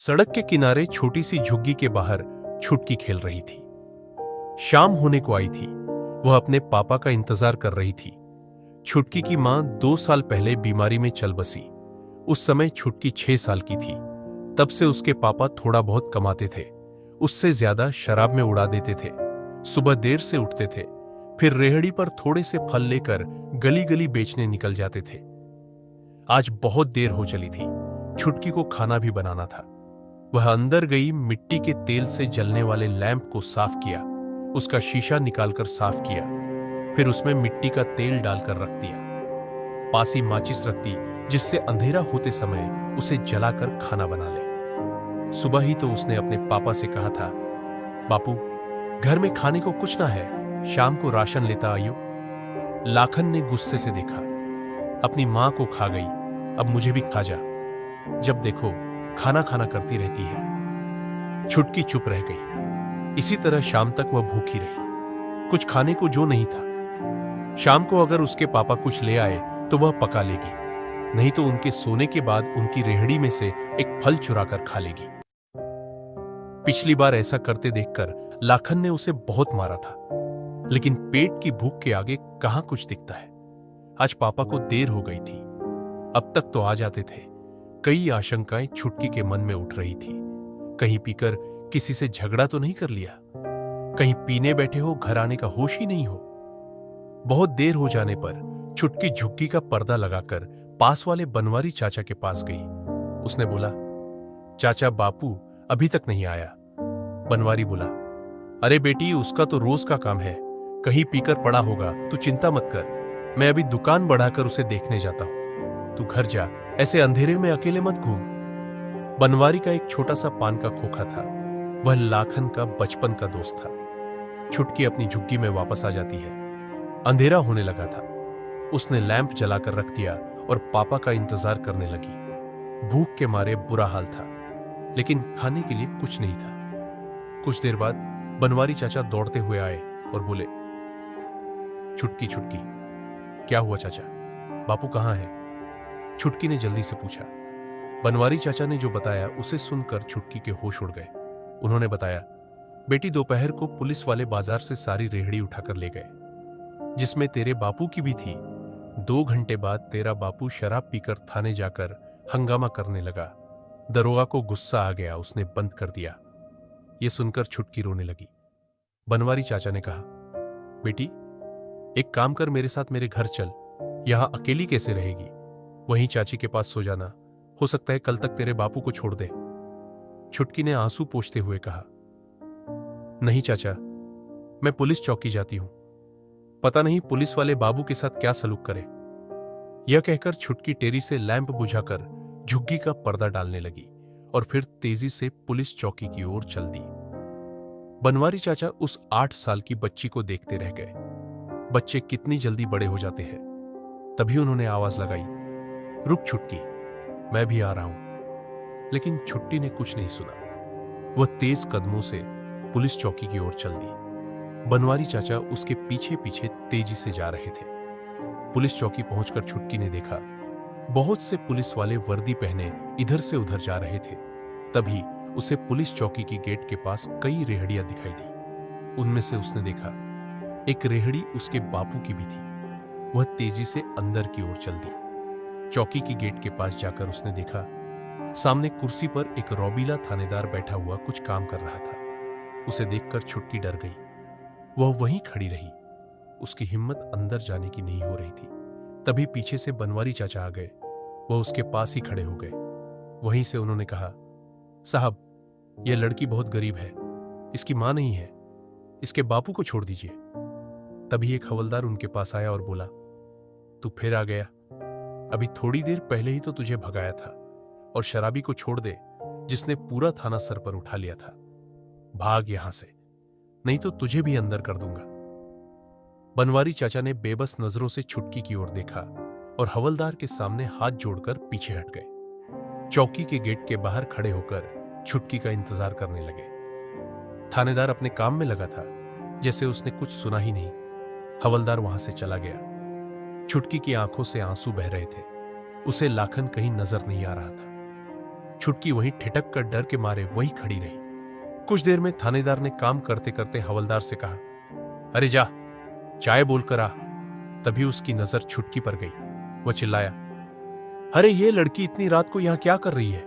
सड़क के किनारे छोटी सी झुग्गी के बाहर छुटकी खेल रही थी। शाम होने को आई थी। वह अपने पापा का इंतजार कर रही थी। छुटकी की मां 2 साल पहले बीमारी में चल बसी। उस समय छुटकी 6 साल की थी। तब से उसके पापा थोड़ा बहुत कमाते थे। उससे ज्यादा शराब में उड़ा देते थे। सुबह देर से उठते थे, फिर रेहड़ी पर थोड़े से फल लेकर गली गली बेचने निकल जाते थे। आज बहुत देर हो चली थी। छुटकी को खाना भी बनाना था। वह अंदर गई, मिट्टी के तेल से जलने वाले लैंप को साफ किया, उसका शीशा निकालकर साफ किया, फिर उसमें मिट्टी का तेल डालकर रख दिया। पास ही माचिस रख दी, जिससे अंधेरा होते समय उसे जलाकर खाना बना ले। सुबह ही तो उसने अपने पापा से कहा था, बापू घर में खाने को कुछ ना है, शाम को राशन लेता आइयो। लाखन ने गुस्से से देखा, अपनी मां को खा गई, अब मुझे भी खा जा। जब देखो खाना खाना करती रहती है। छुटकी चुप रह गई। इसी तरह शाम तक वह भूखी रही। कुछ खाने को जो नहीं था। शाम को अगर उसके पापा कुछ ले आए तो वह पका लेगी, नहीं तो उनके सोने के बाद उनकी रेहड़ी में से एक फल चुराकर खा लेगी। पिछली बार ऐसा करते देखकर लाखन ने उसे बहुत मारा था, लेकिन पेट की भूख के आगे कहां कुछ दिखता है। आज पापा को देर हो गई थी, अब तक तो आ जाते थे। कई आशंकाएं छुटकी के मन में उठ रही थी। कहीं पीकर किसी से झगड़ा तो नहीं कर लिया, कहीं पीने बैठे हो घर आने का होश ही नहीं हो। बहुत देर हो जाने पर छुटकी झुग्गी का पर्दा लगाकर पास वाले बनवारी चाचा के पास गई। उसने बोला, चाचा बापू अभी तक नहीं आया। बनवारी बोला, अरे बेटी उसका तो रोज का काम है, कहीं पीकर पड़ा होगा, तू चिंता मत कर, मैं अभी दुकान बढ़ाकर उसे देखने जाता हूं। तू घर जा, ऐसे अंधेरे में अकेले मत घूम। बनवारी का एक छोटा सा पान का खोखा था। वह लाखन का बचपन का दोस्त था। छुटकी अपनी झुग्गी में वापस आ जाती है। अंधेरा होने लगा था। उसने लैंप जलाकर रख दिया और पापा का इंतजार करने लगी। भूख के मारे बुरा हाल था, लेकिन खाने के लिए कुछ नहीं था। कुछ देर बाद बनवारी चाचा दौड़ते हुए आए और बोले, छुटकी छुटकी। क्या हुआ चाचा, बापू कहां है? छुटकी ने जल्दी से पूछा। बनवारी चाचा ने जो बताया उसे सुनकर छुटकी के होश उड़ गए। उन्होंने बताया, बेटी दोपहर को पुलिस वाले बाजार से सारी रेहड़ी उठाकर ले गए, जिसमें तेरे बापू की भी थी। 2 घंटे बाद तेरा बापू शराब पीकर थाने जाकर हंगामा करने लगा। दरोगा को गुस्सा आ गया, उसने बंद कर दिया। यह सुनकर छुटकी रोने लगी। बनवारी चाचा ने कहा, बेटी एक काम कर, मेरे साथ मेरे घर चल, यहां अकेली कैसे रहेगी? वहीं चाची के पास सो जाना, हो सकता है कल तक तेरे बापू को छोड़ दे। छुटकी ने आंसू पोंछते हुए कहा, नहीं चाचा, मैं पुलिस चौकी जाती हूं, पता नहीं पुलिस वाले बाबू के साथ क्या सलूक करे। यह कहकर छुटकी टेरी से लैंप बुझाकर झुग्गी का पर्दा डालने लगी और फिर तेजी से पुलिस चौकी की ओर चल दी। बनवारी चाचा उस 8 साल की बच्ची को देखते रह गए। बच्चे कितनी जल्दी बड़े हो जाते हैं। तभी उन्होंने आवाज लगाई, रुक छुटकी, मैं भी आ रहा हूं। लेकिन छुट्टी ने कुछ नहीं सुना। वह तेज कदमों से पुलिस चौकी की ओर चल दी। बनवारी चाचा उसके पीछे पीछे तेजी से जा रहे थे। पुलिस चौकी पहुंचकर छुटकी ने देखा, बहुत से पुलिस वाले वर्दी पहने इधर से उधर जा रहे थे। तभी उसे पुलिस चौकी की गेट के पास कई रेहड़ियां दिखाई दी। उनमें से उसने देखा, एक रेहड़ी उसके बापू की भी थी। वह तेजी से अंदर की ओर चल दी। चौकी की गेट के पास जाकर उसने देखा, सामने कुर्सी पर एक रौबीला थानेदार बैठा हुआ कुछ काम कर रहा था। उसे देखकर छुटकी डर गई। वह वहीं खड़ी रही। उसकी हिम्मत अंदर जाने की नहीं हो रही थी। तभी पीछे से बनवारी चाचा आ गए। वह उसके पास ही खड़े हो गए। वहीं से उन्होंने कहा, साहब यह लड़की बहुत गरीब है, इसकी मां नहीं है, इसके बापू को छोड़ दीजिए। तभी एक हवलदार उनके पास आया और बोला, तू फिर आ गया, अभी थोड़ी देर पहले ही तो तुझे भगाया था और शराबी को छोड़ दे, जिसने पूरा थाना सर पर उठा लिया था। भाग यहां से, नहीं तो तुझे भी अंदर कर दूंगा। बनवारी चाचा ने बेबस नजरों से छुटकी की ओर देखा और हवलदार के सामने हाथ जोड़कर पीछे हट गए। चौकी के गेट के बाहर खड़े होकर छुटकी का इंतजार करने लगे। थानेदार अपने काम में लगा था, जैसे उसने कुछ सुना ही नहीं। हवलदार वहां से चला गया। छुटकी की आंखों से आंसू बह रहे थे। उसे लाखन कहीं नजर नहीं आ रहा था। छुटकी वहीं ठिठक कर डर के मारे वही खड़ी रही। कुछ देर में थानेदार ने काम करते करते हवलदार से कहा, अरे जा, चाय बोलकर आ। तभी उसकी नजर छुटकी पर गई। वह चिल्लाया, अरे ये लड़की इतनी रात को यहां क्या कर रही है?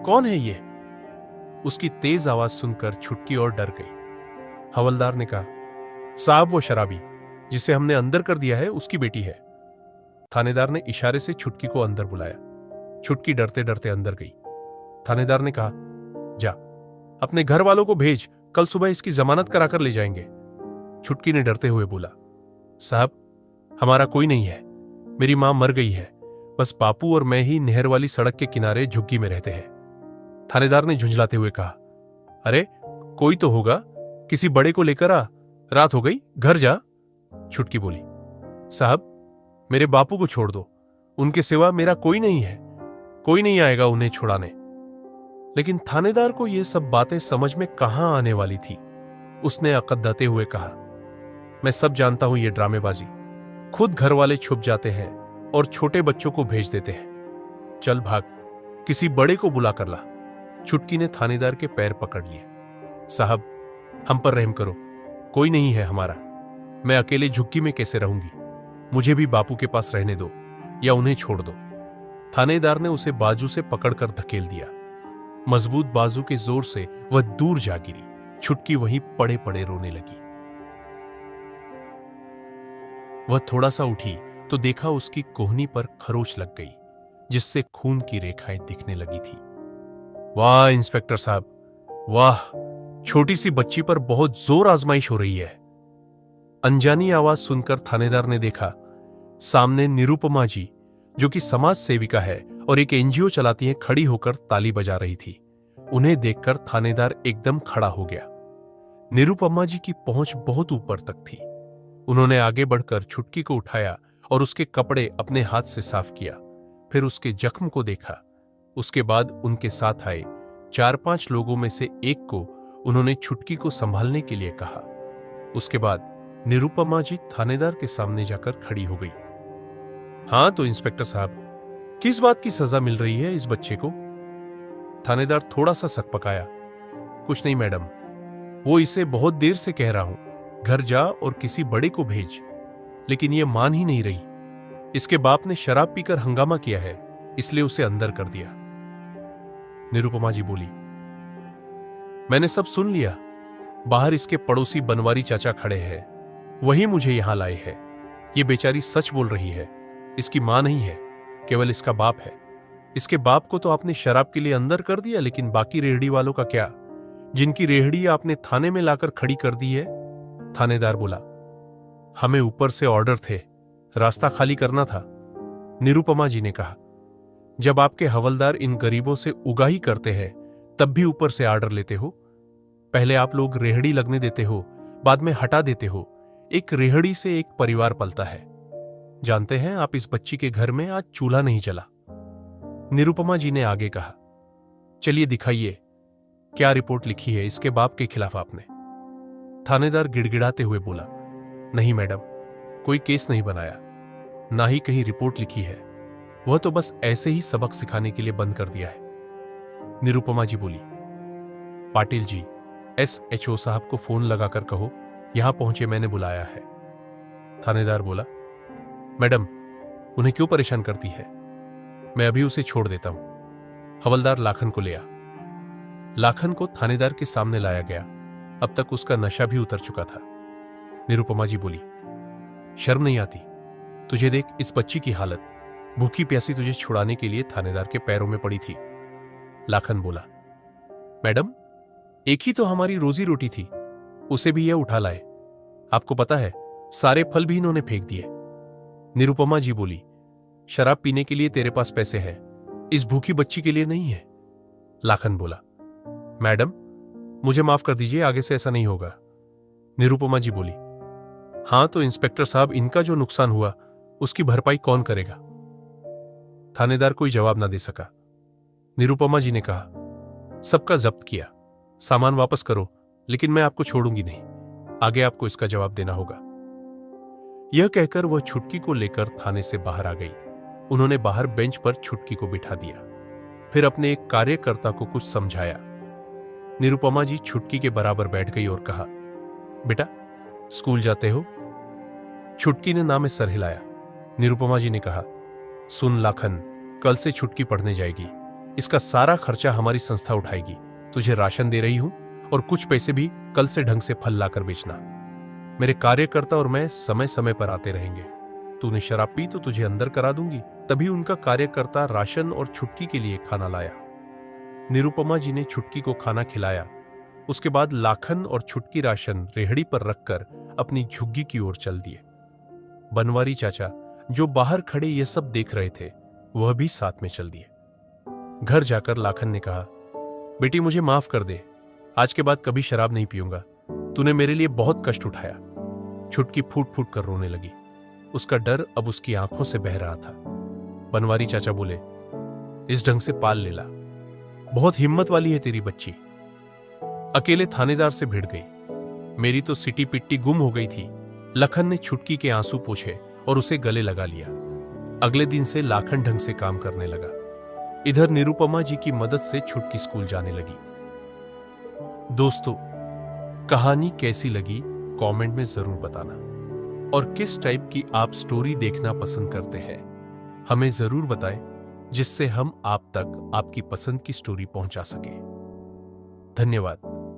कौन है ये? उसकी तेज आवाज सुनकर छुटकी और डर गई। हवलदार ने कहा, साहब वो शराबी जिसे हमने अंदर कर दिया है उसकी बेटी है। थानेदार ने इशारे से छुटकी को अंदर बुलाया। छुटकी डरते डरते अंदर गई। थानेदार ने कहा, जा अपने घर वालों को भेज, कल सुबह इसकी जमानत कराकर ले जाएंगे। छुटकी ने डरते हुए बोला, साहब हमारा कोई नहीं है, मेरी मां मर गई है, बस बापू और मैं ही नहर वाली सड़क के किनारे झुग्गी में रहते हैं। थानेदार ने झुंझलाते हुए कहा, अरे कोई तो होगा, किसी बड़े को लेकर आ, रात हो गई, घर जा। छुटकी बोली, साहब मेरे बापू को छोड़ दो, उनके सिवा मेरा कोई नहीं है, कोई नहीं आएगा उन्हें छुड़ाने। लेकिन थानेदार को यह सब बातें समझ में कहां आने वाली थी। उसने अकदते हुए कहा, मैं सब जानता हूं ये ड्रामेबाजी, खुद घर वाले छुप जाते हैं और छोटे बच्चों को भेज देते हैं। चल भाग, किसी बड़े को बुला कर ला। छुटकी ने थानेदार के पैर पकड़ लिए। साहब हम पर रहम करो, कोई नहीं है हमारा, मैं अकेले झुग्गी में कैसे रहूंगी, मुझे भी बापू के पास रहने दो या उन्हें छोड़ दो। थानेदार ने उसे बाजू से पकड़कर धकेल दिया। मजबूत बाजू के जोर से वह दूर जा गिरी। छुटकी वहीं पड़े पड़े रोने लगी। वह थोड़ा सा उठी तो देखा उसकी कोहनी पर खरोच लग गई, जिससे खून की रेखाएं दिखने लगी थी। वाह इंस्पेक्टर साहब, वाह, छोटी सी बच्ची पर बहुत जोर आजमाइश हो रही है। अनजानी आवाज सुनकर थानेदार ने देखा, सामने निरुपमा जी, जो कि समाज सेविका है और एक एनजीओ चलाती है, खड़ी होकर ताली बजा रही थी। उन्हें देखकर थानेदार एकदम खड़ा हो गया। निरुपमा जी की पहुंच बहुत ऊपर तक थी। उन्होंने आगे बढ़कर छुटकी को उठाया और उसके कपड़े अपने हाथ से साफ किया। फिर उसके जख्म को देखा। उसके बाद उनके साथ आए 4-5 लोगों में से एक को उन्होंने छुटकी को संभालने के लिए कहा। उसके बाद निरुपमा जी थानेदार के सामने जाकर खड़ी हो गई। हां तो इंस्पेक्टर साहब, किस बात की सजा मिल रही है इस बच्चे को? थानेदार थोड़ा सा सकपकाया। कुछ नहीं मैडम, वो इसे बहुत देर से कह रहा हूं, घर जा और किसी बड़े को भेज, लेकिन ये मान ही नहीं रही। इसके बाप ने शराब पीकर हंगामा किया है, इसलिए उसे अंदर कर दिया। निरुपमा जी बोली, मैंने सब सुन लिया। बाहर इसके पड़ोसी बनवारी चाचा खड़े हैं, वही मुझे यहां लाए हैं। ये बेचारी सच बोल रही है, इसकी मां नहीं है, केवल इसका बाप है। इसके बाप को तो आपने शराब के लिए अंदर कर दिया, लेकिन बाकी रेहड़ी वालों का क्या, जिनकी रेहड़ी आपने थाने में लाकर खड़ी कर दी है? थानेदार बोला, हमें ऊपर से ऑर्डर थे, रास्ता खाली करना था। निरुपमा जी ने कहा, जब आपके हवलदार इन गरीबों से उगाही करते हैं तब भी ऊपर से ऑर्डर लेते हो? पहले आप लोग रेहड़ी लगने देते हो, बाद में हटा देते हो। एक रेहड़ी से एक परिवार पलता है। जानते हैं आप, इस बच्ची के घर में आज चूल्हा नहीं जला। निरुपमा जी ने आगे कहा, चलिए दिखाइए, क्या रिपोर्ट लिखी है इसके बाप के खिलाफ आपने? थानेदार गिड़गिड़ाते हुए बोला, नहीं मैडम, कोई केस नहीं बनाया, ना ही कहीं रिपोर्ट लिखी है, वह तो बस ऐसे ही सबक सिखाने के लिए बंद कर दिया है। निरुपमा जी बोली, पाटिल जी, SHO साहब को फोन लगाकर कहो यहां पहुंचे, मैंने बुलाया है। थानेदार बोला, मैडम उन्हें क्यों परेशान करती है, मैं अभी उसे छोड़ देता हूं। हवलदार लाखन को ले आ। लाखन को थानेदार के सामने लाया गया। अब तक उसका नशा भी उतर चुका था। निरुपमा जी बोली, शर्म नहीं आती तुझे? देख इस बच्ची की हालत, भूखी प्यासी तुझे छुड़ाने के लिए थानेदार के पैरों में पड़ी थी। लाखन बोला, मैडम एक ही तो हमारी रोजी रोटी थी, उसे भी यह उठा लाए। आपको पता है सारे फल भी इन्होंने फेंक दिए। निरुपमा जी बोली, शराब पीने के लिए तेरे पास पैसे हैं, इस भूखी बच्ची के लिए नहीं है। लाखन बोला, मैडम मुझे माफ कर दीजिए, आगे से ऐसा नहीं होगा। निरुपमा जी बोली, हां तो इंस्पेक्टर साहब, इनका जो नुकसान हुआ उसकी भरपाई कौन करेगा? थानेदार कोई जवाब ना दे सका। निरुपमा जी ने कहा, सबका जब्त किया, सामान वापस करो, लेकिन मैं आपको छोड़ूंगी नहीं, आगे आपको इसका जवाब देना होगा। यह कहकर वह छुटकी को लेकर थाने से बाहर आ गई। उन्होंने बाहर बेंच पर छुटकी को बिठा दिया। फिर अपने एक कार्यकर्ता को कुछ समझाया। निरुपमा जी छुटकी के बराबर बैठ गई और कहा, बेटा स्कूल जाते हो? छुटकी ने ना में सर हिलाया। निरुपमा जी ने कहा, सुन लाखन, कल से छुटकी पढ़ने जाएगी। इसका सारा खर्चा हमारी संस्था उठाएगी। तुझे राशन दे रही हूं और कुछ पैसे भी कल से ढंग से फल लाकर बेचना। मेरे कार्यकर्ता और मैं समय समय पर आते रहेंगे। तूने शराब पी तो तुझे अंदर करा दूंगी। तभी उनका कार्यकर्ता राशन और छुटकी के लिए खाना लाया। निरुपमा जी ने छुटकी को खाना खिलाया। उसके बाद लाखन और छुटकी राशन रेहड़ी पर रखकर अपनी झुग्गी की ओर चल दिए। बनवारी चाचा, जो बाहर खड़े ये सब देख रहे थे, वह भी साथ में चल दिए। घर जाकर लाखन ने कहा, बेटी मुझे माफ कर दे, आज के बाद कभी शराब नहीं पीऊंगा। तूने मेरे लिए बहुत कष्ट उठाया। छुटकी फूट फूट कर रोने लगी। उसका डर अब उसकी आंखों से बह रहा था। बनवारी चाचा बोले, इस ढंग से पाल ले ला। बहुत हिम्मत वाली है तेरी बच्ची। अकेले थानेदार से भिड़ गई। मेरी तो सिटी पिट्टी गुम हो गई थी। लखन ने छुटकी के आंसू पोंछे और उसे गले लगा लिया। अगले दिन से लाखन ढंग से काम करने लगा। इधर निरुपमा जी की मदद से छुटकी स्कूल जाने लगी। दोस्तों, कहानी कैसी लगी कमेंट में जरूर बताना, और किस टाइप की आप स्टोरी देखना पसंद करते हैं हमें जरूर बताएं, जिससे हम आप तक आपकी पसंद की स्टोरी पहुंचा सकें। धन्यवाद।